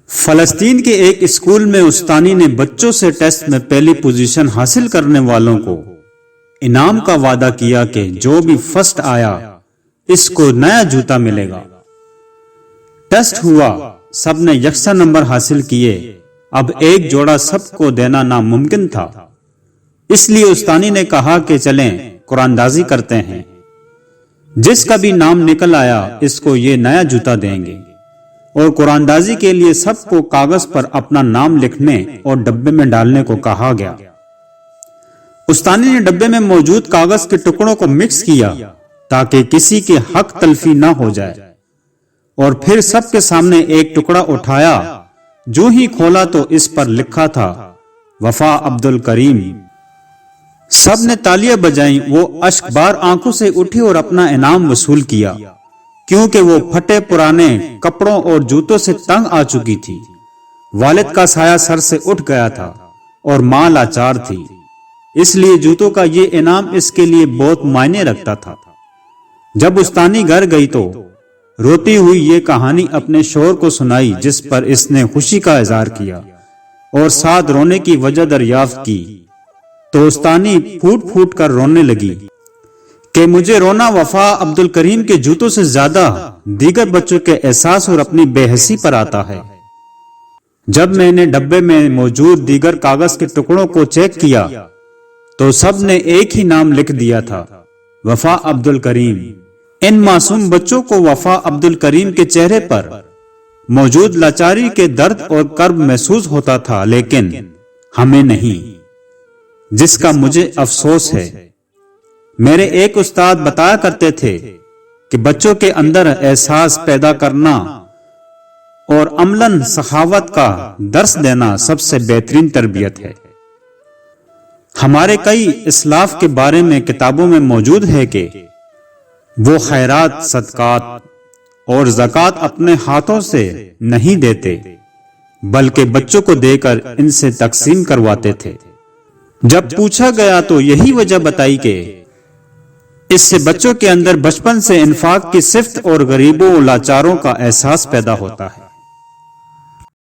فلسطین کے ایک اسکول میں استانی نے بچوں سے ٹیسٹ میں پہلی پوزیشن حاصل کرنے والوں کو انعام کا وعدہ کیا کہ جو بھی فرسٹ آیا اس کو نیا جوتا ملے گا۔ ٹیسٹ ہوا، سب نے یکساں نمبر حاصل کیے۔ اب ایک جوڑا سب کو دینا ناممکن تھا، اس لیے استانی نے کہا کہ چلیں قرآن اندازی کرتے ہیں، جس کا بھی نام نکل آیا اس کو یہ نیا جوتا دیں گے۔ اور قرآن اندازی کے لیے سب کو کاغذ پر اپنا نام لکھنے اور ڈبے میں ڈالنے کو کہا گیا۔ استانی نے ڈبے میں موجود کاغذ کے ٹکڑوں کو مکس کیا تاکہ کسی کے حق تلفی نہ ہو جائے، اور پھر سب کے سامنے ایک ٹکڑا اٹھایا۔ جو ہی کھولا تو اس پر لکھا تھا وفا عبد الکریم۔ سب نے تالیاں بجائیں، وہ اشک بار آنکھوں سے اٹھی اور اپنا انعام وصول کیا، کیونکہ وہ پھٹے پرانے کپڑوں اور جوتوں سے تنگ آ چکی تھی۔ والد کا سایہ سر سے اٹھ گیا تھا اور ماں لاچار تھی، اس لیے جوتوں کا یہ انعام اس کے لیے بہت معنی رکھتا تھا۔ جب استانی گھر گئی تو روتی ہوئی یہ کہانی اپنے شوہر کو سنائی، جس پر اس نے خوشی کا اظہار کیا اور ساتھ رونے کی وجہ دریافت کی۔ تو استانی پھوٹ پھوٹ کر رونے لگی کہ مجھے رونا وفا عبد الکریم کے جوتوں سے زیادہ دیگر بچوں کے احساس اور اپنی بے حسی پر آتا ہے۔ جب میں نے ڈبے میں موجود دیگر کاغذ کے ٹکڑوں کو چیک کیا تو سب نے ایک ہی نام لکھ دیا تھا، وفا عبد الکریم۔ ان معصوم بچوں کو وفا عبد الکریم کے چہرے پر موجود لاچاری کے درد اور کرب محسوس ہوتا تھا، لیکن ہمیں نہیں، جس کا مجھے افسوس ہے۔ میرے ایک استاد بتایا کرتے تھے کہ بچوں کے اندر احساس پیدا کرنا اور عملاً سخاوت کا درس دینا سب سے بہترین تربیت ہے۔ ہمارے کئی اسلاف کے بارے میں کتابوں میں موجود ہے کہ وہ خیرات، صدقات اور زکوٰۃ اپنے ہاتھوں سے نہیں دیتے، بلکہ بچوں کو دے کر ان سے تقسیم کرواتے تھے۔ جب پوچھا گیا تو یہی وجہ بتائی کہ اس سے بچوں کے اندر بچپن سے انفاق کی صفت اور غریبوں و لاچاروں کا احساس پیدا ہوتا ہے۔